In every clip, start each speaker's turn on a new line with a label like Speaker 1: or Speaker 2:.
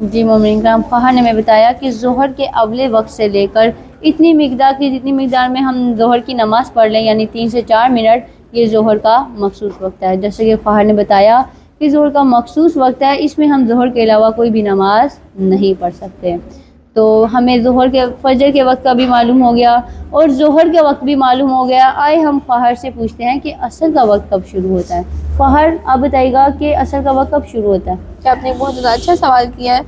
Speaker 1: جی مومنین کرام، فہر نے ہمیں بتایا کہ ظہر کے اول وقت سے لے کر اتنی مقدار کی جتنی مقدار میں ہم ظہر کی نماز پڑھ لیں، یعنی 3 سے 4 منٹ، یہ ظہر کا مخصوص وقت ہے. جیسے کہ فہر نے بتایا کہ ظہر کا مخصوص وقت ہے، اس میں ہم ظہر کے علاوہ کوئی بھی نماز نہیں پڑھ سکتے. تو ہمیں ظہر کے فجر کے وقت کا بھی معلوم ہو گیا اور ظہر کے وقت بھی معلوم ہو گیا. آئے ہم فہر سے پوچھتے ہیں کہ عصر کا وقت کب شروع ہوتا ہے. فہر آپ بتائیے گا کہ عصر کا وقت کب شروع ہوتا ہے؟
Speaker 2: کہ آپ نے بہت زیادہ اچھا سوال کیا ہے.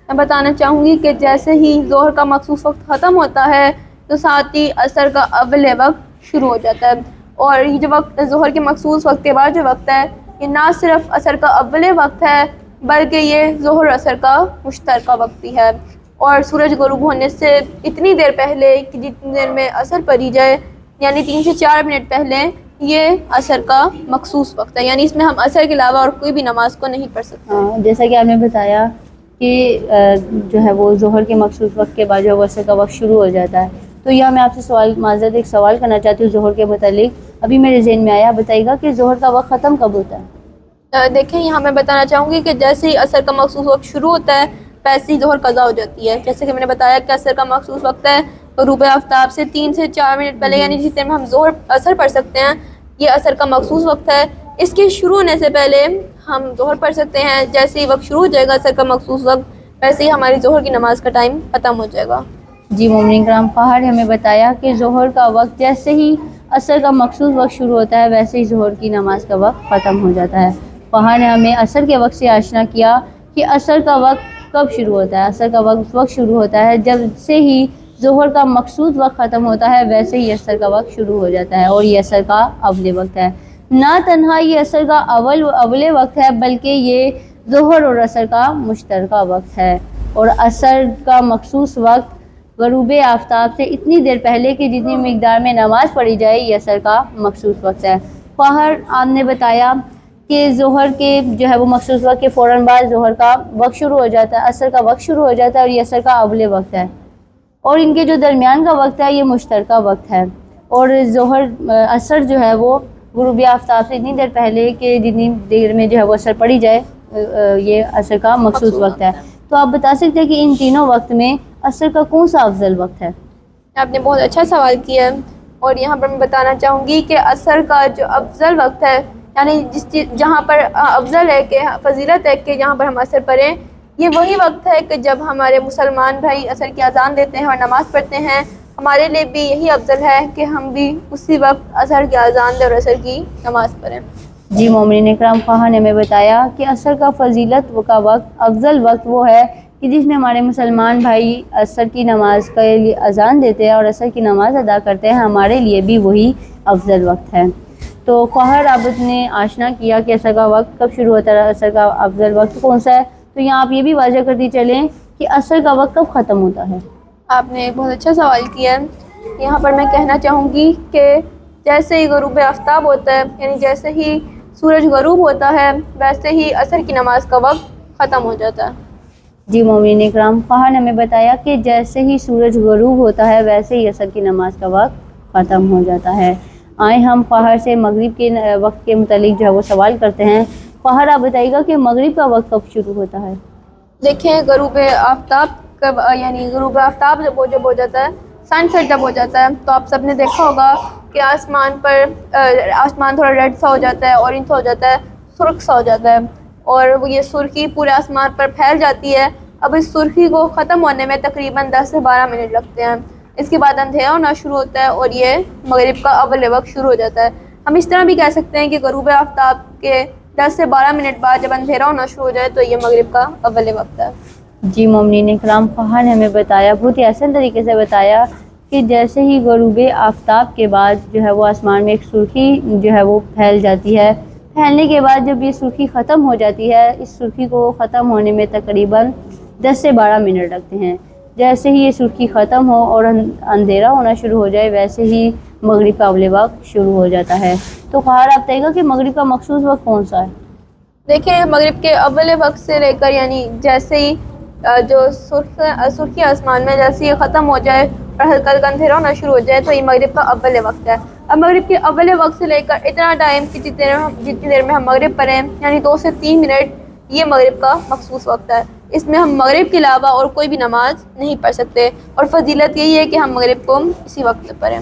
Speaker 2: میں بتانا چاہوں گی کہ جیسے ہی ظہر کا مخصوص وقت ختم ہوتا ہے تو ساتھ ہی عصر کا اول وقت شروع ہو جاتا ہے. اور یہ جو وقت ظہر کے مخصوص وقت کے بعد جو وقت ہے، یہ نہ صرف عصر کا اول وقت ہے بلکہ یہ ظہر عصر کا مشترکہ وقت بھی ہے. اور سورج غروب ہونے سے اتنی دیر پہلے کہ جتنی دیر میں عصر پڑی جائے، یعنی 3 سے 4 منٹ پہلے، یہ عصر کا مخصوص وقت ہے. یعنی اس میں ہم عصر کے علاوہ اور کوئی بھی نماز کو نہیں پڑھ سکتے.
Speaker 1: جیسا کہ آپ نے بتایا کہ جو ہے وہ ظہر کے مخصوص وقت کے بعد جو عصر کا وقت شروع ہو جاتا ہے. تو یہاں میں آپ سے معذرت ایک سوال کرنا چاہتی ہوں ظہر کے متعلق. ابھی میرے ذہن میں آیا، بتائیے گا کہ ظہر کا وقت ختم کب ہوتا ہے؟
Speaker 2: دیکھیں، یہاں میں بتانا چاہوں گی کہ جیسے ہی عصر کا مخصوص وقت شروع ہوتا ہے ویسے ہی ظہر قضا ہو جاتی ہے. جیسے کہ میں نے بتایا کہ عصر کا مخصوص وقت ہے غروب آفتاب سے 3 سے 4 منٹ پہلے، یعنی جتنے میں ہم ظہر عصر پڑھ سکتے ہیں، یہ عصر کا مخصوص وقت ہے. اس کے شروع ہونے سے پہلے ہم ظہر پڑھ سکتے ہیں. جیسے ہی وقت شروع ہو جائے گا عصر کا مخصوص وقت، ویسے ہی ہماری ظہر کی نماز کا ٹائم ختم ہو جائے گا.
Speaker 1: جی مومنین کرام، فہر نے ہمیں بتایا کہ ظہر کا وقت جیسے ہی عصر کا مخصوص وقت شروع ہوتا ہے ویسے ہی ظہر کی نماز کا وقت ختم ہو جاتا ہے. فہر نے ہمیں عصر کے وقت سے آشنا کیا کہ عصر کا وقت کب شروع ہوتا ہے. عصر کا وقت شروع ہوتا ہے جب سے ہی ظہر کا مخصوص وقت ختم ہوتا ہے ویسے ہی عصر کا وقت شروع ہو جاتا ہے، اور یہ عصر کا اول وقت ہے. نہ تنہا یہ عصر کا اول وقت ہے بلکہ یہ ظہر اور عصر کا مشترکہ وقت ہے. اور عصر کا مخصوص وقت غروب آفتاب سے اتنی دیر پہلے کہ جتنی مقدار میں نماز پڑھی جائے، یہ عصر کا مخصوص وقت ہے. فہر آپ نے بتایا کہ ظہر کے جو ہے وہ مخصوص وقت کے فوراً بعد ظہر کا وقت شروع ہو جاتا ہے، عصر کا وقت شروع ہو جاتا ہے، اور یہ عصر کا اول وقت ہے. اور ان کے جو درمیان کا وقت ہے یہ مشترکہ وقت ہے. اور ظہر عصر جو ہے وہ غروب آفتاب سے اتنی دیر پہلے کہ جتنی دیر میں جو ہے وہ عصر پڑھی جائے، یہ عصر کا مخصوص وقت ہے. تو آپ بتا سکتے ہیں کہ ان تینوں وقت میں عصر کا کون سا افضل وقت ہے؟
Speaker 2: آپ نے بہت اچھا سوال کیا ہے. اور یہاں پر میں بتانا چاہوں گی کہ عصر کا جو افضل وقت ہے، یعنی جہاں پر افضل ہے کہ فضیلت ہے کہ جہاں پر ہم عصر پڑھیں، یہ وہی وقت ہے کہ جب ہمارے مسلمان بھائی عصر کی اذان دیتے ہیں اور نماز پڑھتے ہیں. ہمارے لیے بھی یہی افضل ہے کہ ہم بھی اسی وقت عصر کی اذان دیں اور عصر کی نماز پڑھیں.
Speaker 1: جی مومنین اکرام، فہر نے ہمیں بتایا کہ عصر کا فضیلت کا وقت، افضل وقت وہ ہے کہ جس میں ہمارے مسلمان بھائی عصر کی نماز کے لیے اذان دیتے ہیں اور عصر کی نماز ادا کرتے ہیں. ہمارے لیے بھی وہی افضل وقت ہے. تو فہر آپ نے آشنا کیا کہ عصر کا وقت کب شروع ہوتا ہے، عصر کا افضل وقت کون سا ہے. تو یہاں آپ یہ بھی واضح کرتی چلیں کہ عصر کا وقت کب ختم ہوتا ہے.
Speaker 2: آپ نے ایک بہت اچھا سوال کیا ہے. یہاں پر میں کہنا چاہوں گی کہ جیسے ہی غروب آفتاب ہوتا ہے، یعنی جیسے ہی سورج غروب ہوتا ہے، ویسے ہی عصر کی نماز کا وقت ختم ہو جاتا ہے.
Speaker 1: جی مومنین اکرام، فہر نے ہمیں بتایا کہ جیسے ہی سورج غروب ہوتا ہے ویسے ہی عصر کی نماز کا وقت ختم ہو جاتا ہے. آئے ہم فہر سے مغرب کے وقت کے متعلق جو ہے وہ سوال کرتے ہیں. فہر آپ بتائیے گا کہ مغرب کا وقت کب شروع ہوتا ہے؟
Speaker 2: دیکھیں، غروب آفتاب کب، یعنی غروب آفتاب جب ہو جاتا ہے، سن سیٹ جب ہو جاتا ہے، تو آپ سب نے دیکھا ہوگا کہ آسمان تھوڑا ریڈ سا ہو جاتا ہے، اورنج سا ہو جاتا ہے، سرخ سا ہو جاتا ہے، اور یہ سرخی پورے آسمان پر پھیل جاتی ہے. اب اس سرخی کو ختم ہونے میں تقریباً 10 سے 12 منٹ لگتے ہیں. اس کے بعد اندھیرا ہونا شروع ہوتا ہے اور یہ مغرب کا اول وقت شروع ہو جاتا ہے. ہم اس طرح بھی کہہ سکتے ہیں کہ غروب آفتاب کے 10 سے 12 منٹ بعد جب اندھیرا ہونا شروع ہو جائے تو یہ مغرب کا اول وقت ہے.
Speaker 1: جی مومنین اکرام، فہر نے ہمیں بتایا، بہت ہی آسان طریقے سے بتایا کہ جیسے ہی غروب آفتاب کے بعد جو ہے وہ آسمان میں ایک سرخی جو ہے وہ پھیل جاتی ہے. پھیلنے کے بعد جب یہ سرخی ختم ہو جاتی ہے، اس سرخی کو ختم ہونے میں تقریباً 10 سے 12 منٹ لگتے ہیں. جیسے ہی یہ سرخی ختم ہو اور اندھیرا ہونا شروع ہو جائے ویسے ہی مغرب کا اول وقت شروع ہو جاتا ہے. تو فہر آپ بتائیے گا کہ مغرب کا مخصوص وقت کون سا ہے؟
Speaker 2: دیکھیں، مغرب کے اول وقت سے لے کر، یعنی جیسے ہی جو سرخی آسمان میں جیسے ہی ختم ہو جائے اور ہلکا ہلکا اندھیرا ہونا شروع ہو جائے تو یہ مغرب کا اول وقت ہے. اب مغرب کے اول وقت سے لے کر اتنا ٹائم کہ جتنی دیر میں ہم مغرب پڑھیں، یعنی 2 سے 3 منٹ، یہ مغرب کا مخصوص وقت ہے. اس میں ہم مغرب کے علاوہ اور کوئی بھی نماز نہیں پڑھ سکتے, اور فضیلت یہی ہے کہ ہم مغرب کو اسی وقت پڑھیں.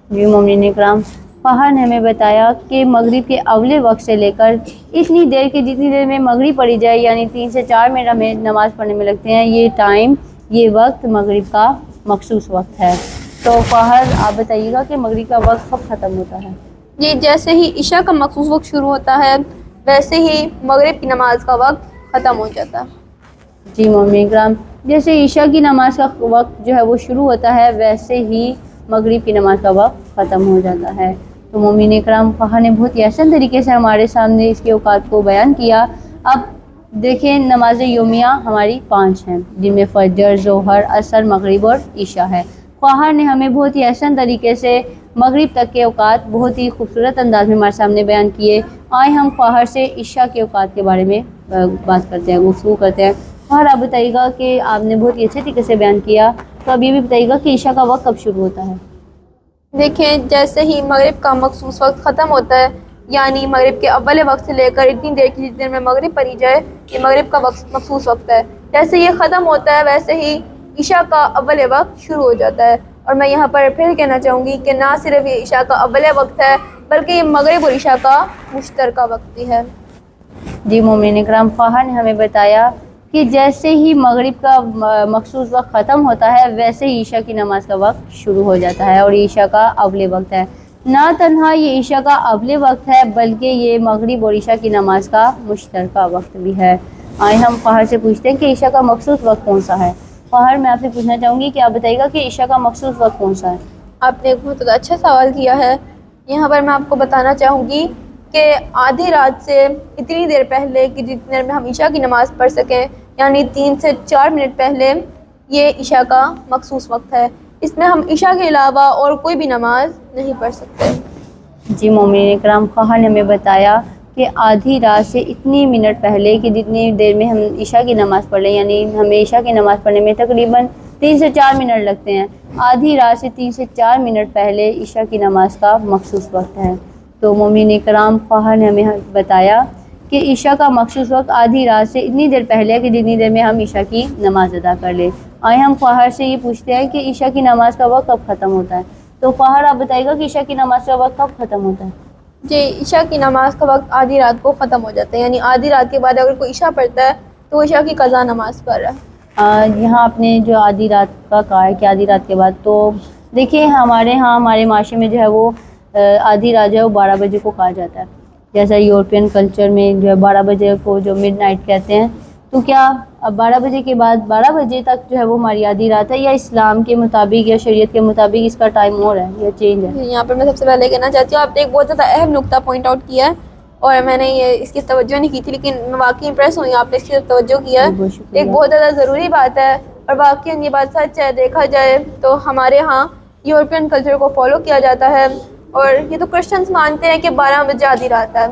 Speaker 1: جی مومنین اکرام, فہر نے ہمیں بتایا کہ مغرب کے اولے وقت سے لے کر اتنی دیر کے جتنی دیر میں مغرب پڑھی جائے, یعنی 3 سے 4 منٹ ہمیں نماز پڑھنے میں لگتے ہیں, یہ ٹائم, یہ وقت مغرب کا مخصوص وقت ہے. تو فہر آپ بتائیے گا کہ مغرب کا وقت کب ختم ہوتا ہے؟
Speaker 2: یہ جیسے ہی عشاء کا مخصوص وقت شروع ہوتا ہے ویسے ہی مغرب کی نماز کا وقت ختم ہو جاتا ہے.
Speaker 1: جی مومنین اکرام, جیسے عشاء کی نماز کا وقت جو ہے وہ شروع ہوتا ہے ویسے ہی مغرب کی نماز کا وقت ختم ہو جاتا ہے. تو مومنین اکرام, فہر نے بہت ہی احسن طریقے سے ہمارے سامنے اس کے اوقات کو بیان کیا. اب دیکھیں, نماز یومیہ ہماری 5 ہیں, جن میں فجر, ظہر, عصر, مغرب اور عشاء ہے. فہر نے ہمیں بہت ہی احسن طریقے سے مغرب تک کے اوقات بہت ہی خوبصورت انداز میں ہمارے سامنے بیان کیے. آئے ہم فہر سے عشاء کے اوقات کے بارے میں بات کرتے ہیں, گفتگو کرتے ہیں. فہر آپ بتائیے گا کہ آپ نے بہت ہی اچھے طریقے سے بیان کیا, تو اب یہ بھی بتائیے گا کہ عشاء کا وقت کب شروع ہوتا ہے؟
Speaker 2: دیکھیں, جیسے ہی مغرب کا مخصوص وقت ختم ہوتا ہے, یعنی مغرب کے اول وقت سے لے کر اتنی دیر کی جتنی دیر میں مغرب پڑھی جائے, یہ مغرب کا مخصوص وقت ہے. جیسے یہ ختم ہوتا ہے ویسے ہی عشاء کا اول وقت شروع ہو جاتا ہے. اور میں یہاں پر پھر کہنا چاہوں گی کہ نہ صرف یہ عشاء کا اول وقت ہے بلکہ یہ مغرب اور عشاء کا مشترکہ وقت بھی ہے.
Speaker 1: جی مومنین اکرام, فہر نے ہمیں بتایا کہ جیسے ہی مغرب کا مخصوص وقت ختم ہوتا ہے ویسے ہی عشاء کی نماز کا وقت شروع ہو جاتا ہے, اور عشاء کا اول وقت ہے. نہ تنہا یہ عشاء کا اول وقت ہے بلکہ یہ مغرب اور عشاء کی نماز کا مشترکہ وقت بھی ہے. آئے ہم فہر سے پوچھتے ہیں کہ عشاء کا مخصوص وقت کون سا ہے. فہر, میں آپ سے پوچھنا چاہوں گی کہ آپ بتائیے گا کہ عشاء کا مخصوص وقت کون سا ہے؟
Speaker 2: آپ نے ایک بہت اچھا سوال کیا ہے. یہاں پر میں آپ کو بتانا چاہوں گی کہ آدھی رات سے اتنی دیر پہلے کہ جتنی دیر میں ہم عشاء کی نماز پڑھ سکیں, یعنی 3 سے 4 منٹ پہلے, یہ عشاء کا مخصوص وقت ہے. اس میں ہم عشاء کے علاوہ اور کوئی بھی نماز نہیں پڑھ سکتے.
Speaker 1: جی مومنین اکرام, فہر نے ہمیں بتایا کہ آدھی رات سے اتنی منٹ پہلے کہ جتنی دیر میں ہم عشاء کی نماز پڑھ لیں, یعنی ہمیں عشاء کی نماز پڑھنے میں تقریباً 3 سے 4 منٹ لگتے ہیں. آدھی رات سے 3 سے 4 منٹ پہلے عشاء کی نماز کا مخصوص وقت ہے. تو مومنین اکرام, فہر نے ہمیں بتایا کہ عشاء کا مخصوص وقت آدھی رات سے اتنی دیر پہلے کہ جتنی دیر میں ہم عشاء کی نماز ادا کر لیں. آئے ہم فہر سے یہ پوچھتے ہیں کہ عشاء کی نماز کا وقت کب ختم ہوتا ہے. تو فہر آپ بتائیے گا کہ عشاء کی نماز کا وقت کب ختم ہوتا ہے؟
Speaker 2: جی, عشاء کی نماز کا وقت آدھی رات کو ختم ہو جاتا ہے, یعنی آدھی رات کے بعد اگر کوئی عشاء پڑھتا ہے تو وہ عشاء کی قضا نماز پڑھ رہا ہے.
Speaker 1: یہاں آپ نے جو آدھی رات کا کہا ہے کہ آدھی رات کے بعد, تو دیکھیں ہمارے معاشرے میں جو ہے وہ آدھی رات جو ہے وہ 12 بجے کو کہا جاتا ہے. جیسا یورپین کلچر میں جو ہے 12 بجے کو جو مڈ نائٹ کہتے ہیں, تو کیا اب 12 بجے کے بعد 12 بجے تک جو ہے وہ ہماری آدھی رات ہے, یا اسلام کے مطابق یا شریعت کے مطابق اس کا ٹائم اور ہے یا چینج ہے؟
Speaker 2: یہاں پر میں سب سے پہلے کہنا چاہتی ہوں, آپ نے ایک بہت زیادہ اہم نقطہ پوائنٹ آؤٹ کیا ہے, اور میں نے اس کی توجہ نہیں کی تھی, لیکن میں واقعی امپریس ہوئی آپ نے اس کی توجہ کیا ہے.
Speaker 1: بہت شکریہ.
Speaker 2: ایک بہت زیادہ ضروری بات ہے, اور واقعی یہ بات سچ ہے. دیکھا جائے تو ہمارے ہاں یورپین کلچر کو فالو کیا جاتا ہے, اور یہ تو کرسچنس مانتے ہیں کہ 12 بجے آدھی رات ہے.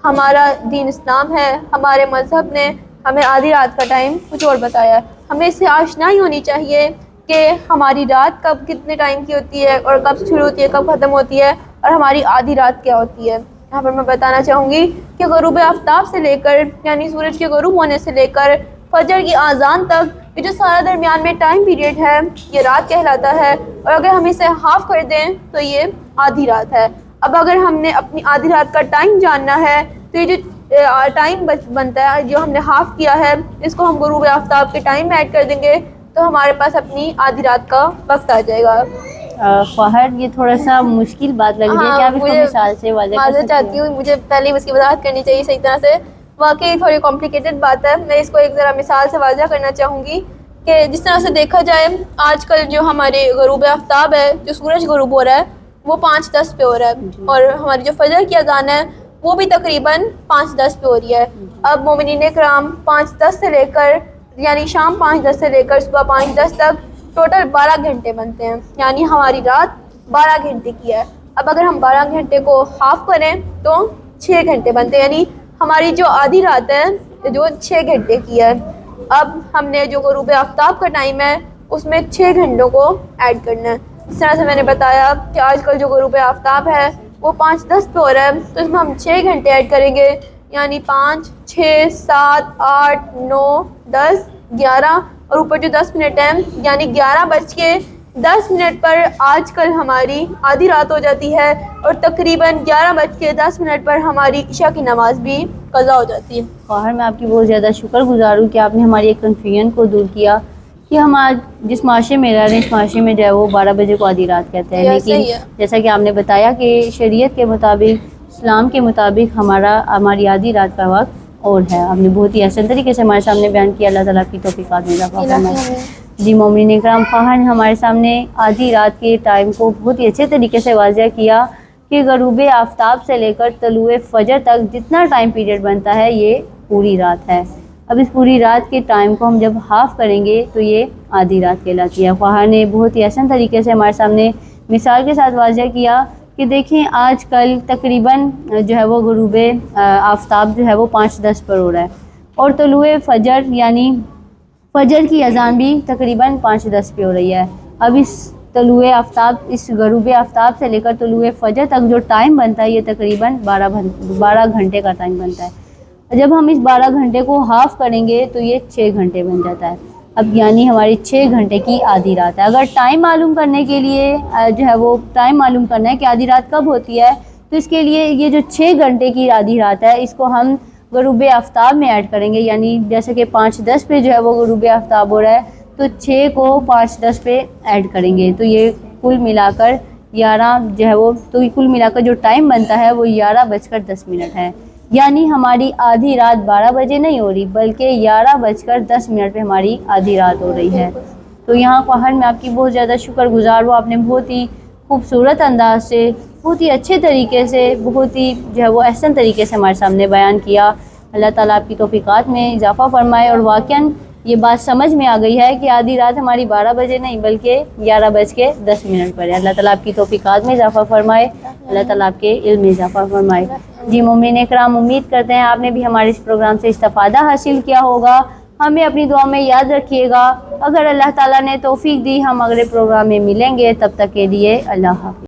Speaker 2: ہمارا دین اسلام ہے, ہمارے مذہب نے ہمیں آدھی رات کا ٹائم کچھ اور بتایا ہے. ہمیں اس سے آشنائی ہونی چاہیے کہ ہماری رات کب کتنے ٹائم کی ہوتی ہے, اور کب شروع ہوتی ہے, کب ختم ہوتی ہے, اور ہماری آدھی رات کیا ہوتی ہے. یہاں پر میں بتانا چاہوں گی کہ غروب آفتاب سے لے کر, یعنی سورج کے غروب ہونے سے لے کر فجر کی آذان تک, یہ جو سارا درمیان میں ٹائم پیریڈ ہے یہ رات کہلاتا ہے. اور اگر ہم اسے ہاف کر دیں تو یہ آدھی رات ہے. اب اگر ہم نے اپنی آدھی رات کا ٹائم جاننا ہے تو یہ جو ٹائم بنتا ہے جو ہم نے ہاف کیا ہے, اس کو ہم غروب آفتاب کے ٹائم میں ایڈ کر دیں گے تو ہمارے پاس اپنی آدھی رات کا وقت آ جائے گا.
Speaker 1: فہر, یہ تھوڑا سا مشکل بات لگ رہی ہے, کیا آپ اس کو مثال سے واضح کر سکتے
Speaker 2: چاہتی
Speaker 1: ہیں؟
Speaker 2: ہوں, مجھے پہلے اس کی وضاحت کرنی چاہیے صحیح طرح سے. واقعی تھوڑی کمپلیکیٹڈ بات ہے, میں اس کو ایک ذرا مثال سے واضح کرنا چاہوں گی کہ جس طرح سے دیکھا جائے آج کل جو ہمارے غروب آفتاب ہے, جو سورج غروب ہو رہا ہے وہ 5:10 پہ ہو رہا ہے, اور ہماری جو فجر کی اذان ہے وہ بھی تقریباً 5:10 پہ ہو رہی ہے. اب مومنین کرام 5:10 سے لے کر, یعنی شام 5:10 سے لے کر صبح 5:10 تک ٹوٹل 12 گھنٹے بنتے ہیں, یعنی ہماری رات 12 گھنٹے کی ہے. اب اگر ہم 12 گھنٹے کو ہاف کریں تو 6 گھنٹے بنتے ہیں, یعنی ہماری جو آدھی رات ہے جو 6 گھنٹے کی ہے. اب ہم نے جو غروب آفتاب کا ٹائم ہے اس میں 6 گھنٹوں کو ایڈ کرنا ہے. اس طرح سے میں نے بتایا کہ آج کل جو غروب آفتاب ہے وہ 5:10 پہ ہو رہا ہے, تو اس میں ہم 6 گھنٹے ایڈ کریں گے, یعنی 5 6 7 8 9 10 11 اور اوپر جو 10 منٹ ہے یعنی 11:10 پر آج کل ہماری آدھی رات ہو جاتی ہے اور تقریباً 11:10 پر ہماری عشاء کی نماز بھی قضا ہو جاتی ہے.
Speaker 1: خواہر میں آپ کی بہت زیادہ شکر گزار ہوں کہ آپ نے ہماری ایک کنفیوژن کو دور کیا کہ ہم آج جس معاشرے میں رہ رہے ہیں اس معاشرے میں جو ہے وہ 12 بجے کو آدھی رات کہتے ہیں، لیکن جیسا کہ آپ نے بتایا کہ شریعت کے مطابق، اسلام کے مطابق ہماری آدھی رات کا وقت اور ہے. آپ نے بہت ہی احسن طریقے سے ہمارے سامنے بیان کیا. اللہ تعالیٰ کی توفیقات میں اضافہ فرمائے. جی مومنین اکرام، خواہر نے ہمارے سامنے آدھی رات کے ٹائم کو بہت ہی اچھے طریقے سے واضح کیا کہ غروب آفتاب سے لے کر طلوع فجر تک جتنا ٹائم پیریڈ بنتا ہے یہ پوری رات ہے. اب اس پوری رات کے ٹائم کو ہم جب ہاف کریں گے تو یہ آدھی رات کہلاتی ہے. خواہر نے بہت ہی احسن طریقے سے ہمارے سامنے مثال کے ساتھ واضح کیا کہ دیکھیں آج کل تقریباً جو ہے وہ غروب آفتاب جو ہے وہ 5:10 پر ہو رہا ہے اور طلوع فجر یعنی فجر کی اذان بھی تقریباً 5:10 پہ ہو رہی ہے. اب اس طلوع آفتاب، اس غروب آفتاب سے لے کر طلوع فجر تک جو ٹائم بنتا ہے یہ تقریباً 12 گھنٹے کا ٹائم بنتا ہے. جب ہم اس 12 گھنٹے کو ہاف کریں گے تو یہ 6 گھنٹے بن جاتا ہے. اب یعنی ہماری 6 گھنٹے کی آدھی رات ہے. اگر ٹائم معلوم کرنے کے لیے جو ہے وہ ٹائم معلوم کرنا ہے کہ آدھی رات کب ہوتی ہے تو اس کے لیے یہ جو 6 گھنٹے کی آدھی رات ہے اس کو ہم غروب آفتاب میں ایڈ کریں گے. یعنی جیسے کہ 5:10 پہ جو ہے وہ غروب آفتاب ہو رہا ہے تو 6 کو 5:10 پہ ایڈ کریں گے تو یہ کل ملا کر 11 جو ہے وہ تو کل ملا کر جو ٹائم بنتا ہے وہ 11:10 ہے. یعنی ہماری آدھی رات 12 بجے نہیں ہو رہی بلکہ 11:10 پہ ہماری آدھی رات ہو رہی ہے. تو یہاں خواہر میں آپ کی بہت زیادہ شکر گزار ہوں. آپ نے بہت ہی خوبصورت انداز سے، بہت ہی اچھے طریقے سے، بہت ہی جو ہے وہ احسن طریقے سے ہمارے سامنے بیان کیا. اللہ تعالیٰ آپ کی توفیقات میں اضافہ فرمائے. اور واقعاً یہ بات سمجھ میں آ گئی ہے کہ آدھی رات ہماری 12 بجے نہیں بلکہ 11:10 پر ہے. اللہ تعالیٰ آپ کی توفیقات میں اضافہ فرمائے. اللہ تعالیٰ آپ کے علم میں اضافہ فرمائے. جی مومنین اکرام، امید کرتے ہیں آپ نے بھی ہمارے اس پروگرام سے استفادہ حاصل کیا ہوگا. ہمیں اپنی دعا میں یاد رکھیے گا. اگر اللہ تعالیٰ نے توفیق دی ہم اگلے پروگرام میں ملیں گے. تب تک کے لیے اللہ حافظ.